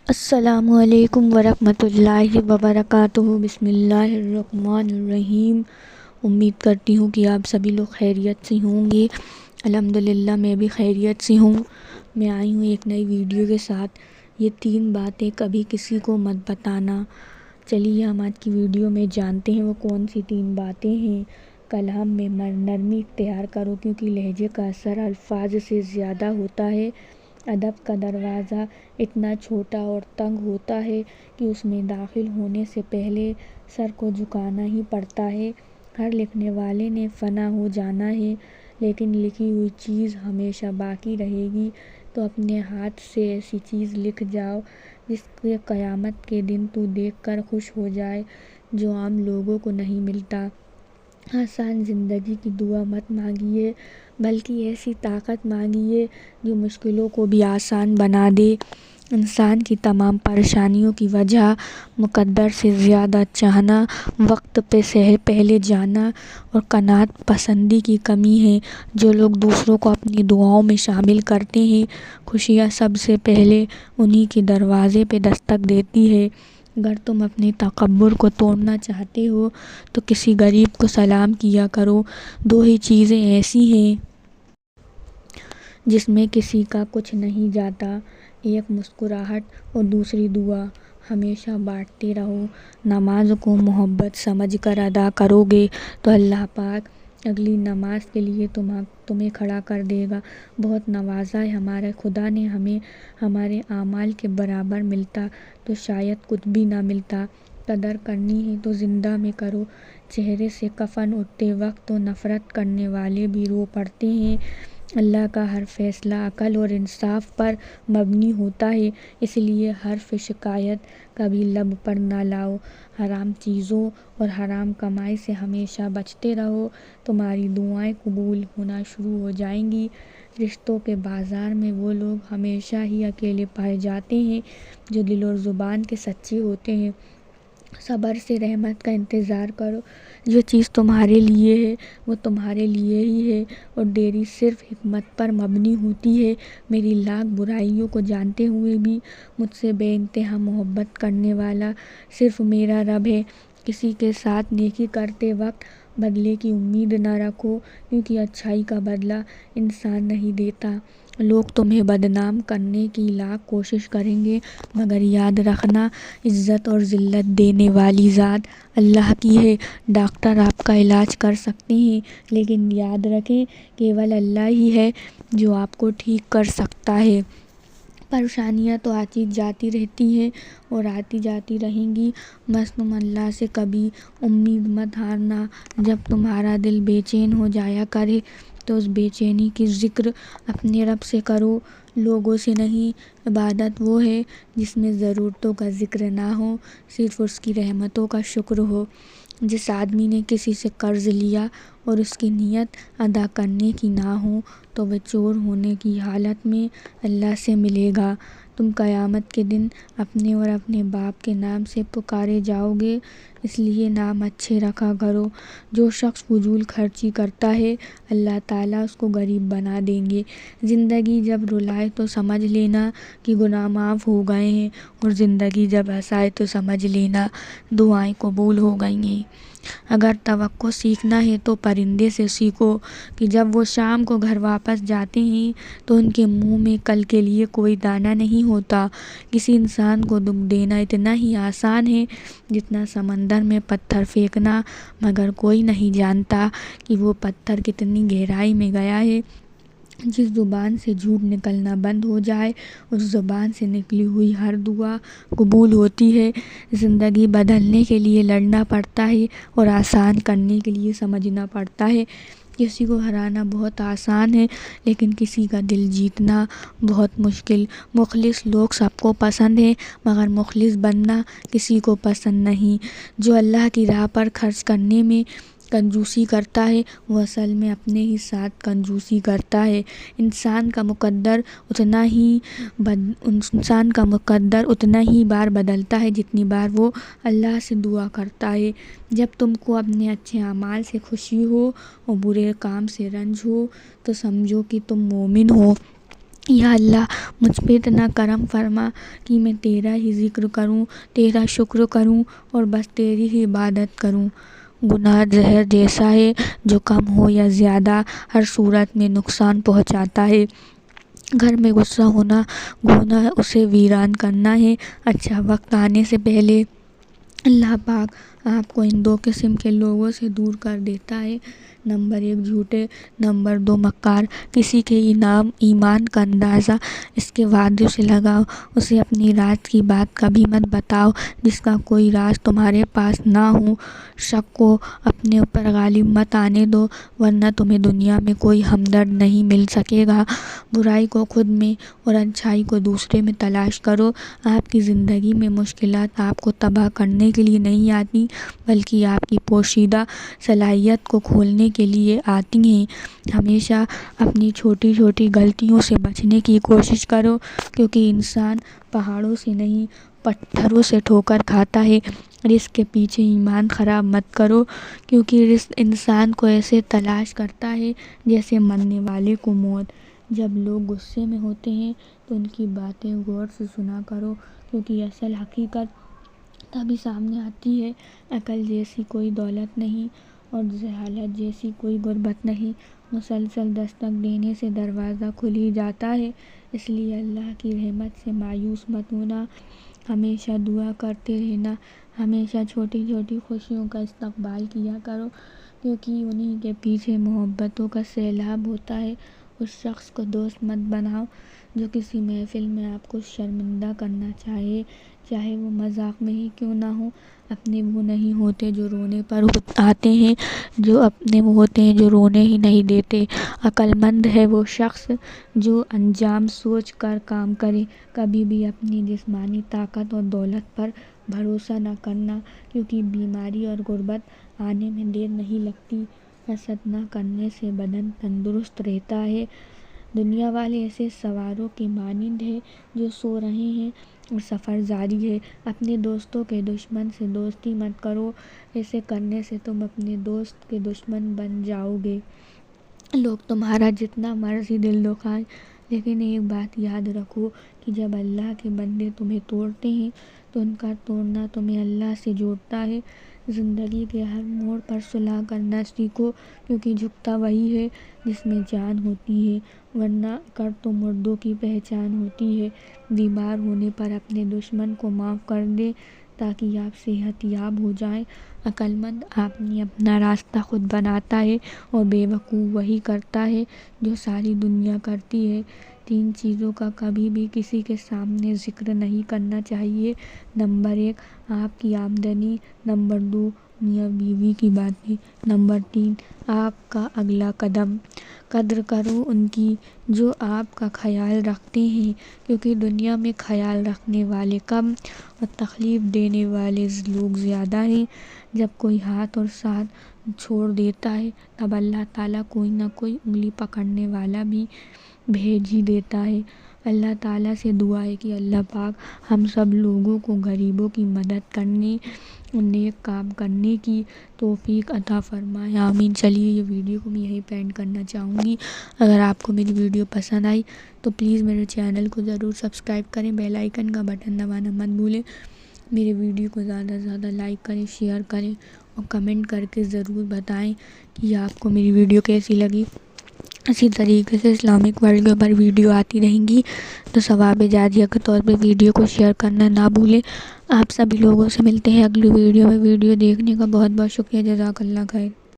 السلام علیکم ورحمۃ اللہ وبرکاتہ۔ بسم اللہ الرحمن الرحیم۔ امید کرتی ہوں کہ آپ سبھی لوگ خیریت سے ہوں گے۔ الحمدللہ میں بھی خیریت سے ہوں۔ میں آئی ہوں ایک نئی ویڈیو کے ساتھ۔ یہ 3 باتیں کبھی کسی کو مت بتانا۔ چلیے ہم آج کی ویڈیو میں جانتے ہیں وہ کون سی 3 باتیں ہیں۔ کلام میں نرمی اختیار کرو کیونکہ لہجے کا اثر الفاظ سے زیادہ ہوتا ہے۔ ادب کا دروازہ اتنا چھوٹا اور تنگ ہوتا ہے کہ اس میں داخل ہونے سے پہلے سر کو جھکانا ہی پڑتا ہے۔ ہر لکھنے والے نے فنا ہو جانا ہے، لیکن لکھی ہوئی چیز ہمیشہ باقی رہے گی۔ تو اپنے ہاتھ سے ایسی چیز لکھ جاؤ جس کے قیامت کے دن تو دیکھ کر خوش ہو جائے، جو عام لوگوں کو نہیں ملتا۔ آسان زندگی کی دعا مت مانگیے، بلکہ ایسی طاقت مانگیے جو مشکلوں کو بھی آسان بنا دے۔ انسان کی تمام پریشانیوں کی وجہ مقدر سے زیادہ چاہنا، وقت سے پہلے جانا اور قناعت پسندی کی کمی ہے۔ جو لوگ دوسروں کو اپنی دعاؤں میں شامل کرتے ہیں، خوشیاں سب سے پہلے انہی کے دروازے پہ دستک دیتی ہے۔ اگر تم اپنے تکبر کو توڑنا چاہتے ہو تو کسی غریب کو سلام کیا کرو۔ 2 ہی چیزیں ایسی ہیں جس میں کسی کا کچھ نہیں جاتا، ایک مسکراہٹ اور دوسری دعا۔ ہمیشہ بانٹتے رہو۔ نماز کو محبت سمجھ کر ادا کرو گے تو اللہ پاک اگلی نماز کے لیے تمہیں کھڑا کر دے گا۔ بہت نوازا ہے ہمارے خدا نے ہمیں، ہمارے اعمال کے برابر ملتا تو شاید کچھ بھی نہ ملتا۔ قدر کرنی ہے تو زندہ میں کرو۔ چہرے سے کفن اٹھتے وقت تو نفرت کرنے والے بھی رو پڑتے ہیں۔ اللہ کا ہر فیصلہ عقل اور انصاف پر مبنی ہوتا ہے، اس لیے حرف شکایت کبھی لب پر نہ لاؤ۔ حرام چیزوں اور حرام کمائی سے ہمیشہ بچتے رہو، تمہاری دعائیں قبول ہونا شروع ہو جائیں گی۔ رشتوں کے بازار میں وہ لوگ ہمیشہ ہی اکیلے پائے جاتے ہیں جو دل اور زبان کے سچے ہوتے ہیں۔ صبر سے رحمت کا انتظار کرو۔ جو چیز تمہارے لیے ہے وہ تمہارے لیے ہی ہے، اور دیری صرف حکمت پر مبنی ہوتی ہے۔ میری لاکھ برائیوں کو جانتے ہوئے بھی مجھ سے بے انتہا محبت کرنے والا صرف میرا رب ہے۔ کسی کے ساتھ نیکی کرتے وقت بدلے کی امید نہ رکھو، کیونکہ اچھائی کا بدلہ انسان نہیں دیتا۔ لوگ تمہیں بدنام کرنے کی لاکھ کوشش کریں گے، مگر یاد رکھنا عزت اور ذلت دینے والی ذات اللہ کی ہے۔ ڈاکٹر آپ کا علاج کر سکتے ہیں، لیکن یاد رکھیں کیول اللہ ہی ہے جو آپ کو ٹھیک کر سکتا ہے۔ پریشانیاں تو آتی جاتی رہتی ہیں اور آتی جاتی رہیں گی، بس تم اللہ سے کبھی امید مت ہارنا۔ جب تمہارا دل بے چین ہو جایا کرے تو اس بے چینی کی ذکر اپنے رب سے کرو، لوگوں سے نہیں۔ عبادت وہ ہے جس میں ضرورتوں کا ذکر نہ ہو، صرف اس کی رحمتوں کا شکر ہو۔ جس آدمی نے کسی سے قرض لیا اور اس کی نیت ادا کرنے کی نہ ہو تو وہ چور ہونے کی حالت میں اللہ سے ملے گا۔ تم قیامت کے دن اپنے اور اپنے باپ کے نام سے پکارے جاؤ گے، اس لیے نام اچھے رکھا کرو۔ جو شخص فضول خرچی کرتا ہے اللہ تعالیٰ اس کو غریب بنا دیں گے۔ زندگی جب رلائے تو سمجھ لینا کہ گناہ معاف ہو گئے ہیں، اور زندگی جب ہنسائے تو سمجھ لینا دعائیں قبول ہو گئی ہیں۔ اگر توقع سیکھنا ہے تو پرندے سے سیکھو کہ جب وہ شام کو گھر واپس جاتے ہیں تو ان کے منہ میں کل کے لیے کوئی دانہ نہیں ہوتا۔ کسی انسان کو دکھ دینا اتنا ہی آسان ہے جتنا سمندر میں پتھر پھینکنا، مگر کوئی نہیں جانتا کہ وہ پتھر کتنی گہرائی میں گیا ہے۔ جس زبان سے جھوٹ نکلنا بند ہو جائے، اس زبان سے نکلی ہوئی ہر دعا قبول ہوتی ہے۔ زندگی بدلنے کے لیے لڑنا پڑتا ہے اور آسان کرنے کے لیے سمجھنا پڑتا ہے۔ کسی کو ہرانا بہت آسان ہے، لیکن کسی کا دل جیتنا بہت مشکل۔ مخلص لوگ سب کو پسند ہیں، مگر مخلص بننا کسی کو پسند نہیں۔ جو اللہ کی راہ پر خرچ کرنے میں کنجوسی کرتا ہے وہ اصل میں اپنے ہی ساتھ کنجوسی کرتا ہے۔ انسان کا مقدر اتنا ہی بار بدلتا ہے جتنی بار وہ اللہ سے دعا کرتا ہے۔ جب تم کو اپنے اچھے اعمال سے خوشی ہو اور برے کام سے رنج ہو تو سمجھو کہ تم مومن ہو۔ یا اللہ مجھ پہ اتنا کرم فرما کہ میں تیرا ہی ذکر کروں، تیرا شکر کروں اور بس تیری ہی عبادت کروں۔ گناہ زہر جیسا ہے، جو کم ہو یا زیادہ ہر صورت میں نقصان پہنچاتا ہے۔ گھر میں غصہ ہونا اسے ویران کرنا ہے۔ اچھا وقت آنے سے پہلے اللہ پاک آپ کو ان دو قسم کے لوگوں سے دور کر دیتا ہے، نمبر 1 جھوٹے، نمبر 2 مکار۔ کسی کے ایمان کا اندازہ اس کے وعدوں سے لگاؤ، اسے اپنی راز کی بات کبھی مت بتاؤ جس کا کوئی راز تمہارے پاس نہ ہو۔ شک کو اپنے اوپر غالب مت آنے دو، ورنہ تمہیں دنیا میں کوئی ہمدرد نہیں مل سکے گا۔ برائی کو خود میں اور اچھائی کو دوسرے میں تلاش کرو۔ آپ کی زندگی میں مشکلات آپ کو تباہ کرنے کے لیے نہیں آتی، بلکہ آپ کی پوشیدہ صلاحیت کو کھولنے کے لیے آتی ہیں۔ ہمیشہ اپنی چھوٹی چھوٹی غلطیوں سے بچنے کی کوشش کرو، کیونکہ انسان پہاڑوں سے نہیں پتھروں سے ٹھوکر کھاتا ہے۔ رزق کے پیچھے ایمان خراب مت کرو، کیونکہ رزق انسان کو ایسے تلاش کرتا ہے جیسے مرنے والے کو موت۔ جب لوگ غصے میں ہوتے ہیں تو ان کی باتیں غور سے سنا کرو، کیونکہ اصل حقیقت تبھی سامنے آتی ہے۔ عقل جیسی کوئی دولت نہیں اور جہالت جیسی کوئی غربت نہیں، مسلسل دستک دینے سے دروازہ کھل ہی جاتا ہے۔ اس لیے اللہ کی رحمت سے مایوس مت ہونا، ہمیشہ دعا کرتے رہنا، ہمیشہ چھوٹی چھوٹی خوشیوں کا استقبال کیا کرو، کیونکہ انہی کے پیچھے محبتوں کا سیلاب ہوتا ہے۔ اس شخص کو دوست مت بناؤ جو کسی محفل میں آپ کو شرمندہ کرنا چاہے وہ مذاق میں ہی کیوں نہ ہو۔ اپنے وہ نہیں ہوتے جو رونے پر آتے ہیں، جو اپنے وہ ہوتے ہیں جو رونے ہی نہیں دیتے۔ عقل مند ہے وہ شخص جو انجام سوچ کر کام کرے۔ کبھی بھی اپنی جسمانی طاقت اور دولت پر بھروسہ نہ کرنا، کیونکہ بیماری اور غربت آنے میں دیر نہیں لگتی۔ حسد نہ کرنے سے بدن تندرست رہتا ہے۔ دنیا والے ایسے سواروں کے مانند ہیں جو سو رہے ہیں اور سفر جاری ہے۔ اپنے دوستوں کے دشمن سے دوستی مت کرو، ایسے کرنے سے تم اپنے دوست کے دشمن بن جاؤ گے۔ لوگ تمہارا جتنا مرضی دل دکھائیں، لیکن ایک بات یاد رکھو کہ جب اللہ کے بندے تمہیں توڑتے ہیں تو ان کا توڑنا تمہیں اللہ سے جوڑتا ہے۔ زندگی کے ہر موڑ پر صلح کرنا سیکھو، کیونکہ جھکتا وہی ہے جس میں جان ہوتی ہے، ورنہ کر تو مردوں کی پہچان ہوتی ہے۔ بیمار ہونے پر اپنے دشمن کو معاف کر دیں تاکہ آپ صحت یاب ہو جائیں۔ عقل مند اپنا راستہ خود بناتا ہے اور بے وقوف وہی کرتا ہے جو ساری دنیا کرتی ہے۔ 3 چیزوں کا کبھی بھی کسی کے سامنے ذکر نہیں کرنا چاہیے، نمبر 1 آپ کی آمدنی، نمبر 2 میاں بیوی کی باتیں، نمبر 3 آپ کا اگلا قدم۔ قدر کرو ان کی جو آپ کا خیال رکھتے ہیں، کیونکہ دنیا میں خیال رکھنے والے کم اور تکلیف دینے والے لوگ زیادہ ہیں۔ جب کوئی ہاتھ اور ساتھ چھوڑ دیتا ہے تب اللہ تعالیٰ کوئی نہ کوئی انگلی پکڑنے والا بھی بھیج ہی دیتا ہے۔ اللہ تعالیٰ سے دعا ہے کہ اللہ پاک ہم سب لوگوں کو غریبوں کی مدد کرنے اور نیک کام کرنے کی توفیق عطا فرمائے، آمین۔ چلیے یہ ویڈیو کو میں یہیں پینڈ کرنا چاہوں گی۔ اگر آپ کو میری ویڈیو پسند آئی تو پلیز میرے چینل کو ضرور سبسکرائب کریں، بیل آئیکن کا بٹن دبانا مت بھولیں۔ میرے ویڈیو کو زیادہ سے زیادہ لائک کریں، شیئر کریں اور کمنٹ کر کے ضرور بتائیں کہ آپ کو میری ویڈیو کیسی لگی۔ اسی طریقے سے اسلامک ورلڈ کے اوپر ویڈیو آتی رہیں گی تو ثواب جاریہ کے طور پہ ویڈیو کو شیئر کرنا نہ بھولیں۔ آپ سبھی لوگوں سے ملتے ہیں اگلی ویڈیو میں۔ ویڈیو دیکھنے کا بہت بہت شکریہ، جزاک اللہ خیر۔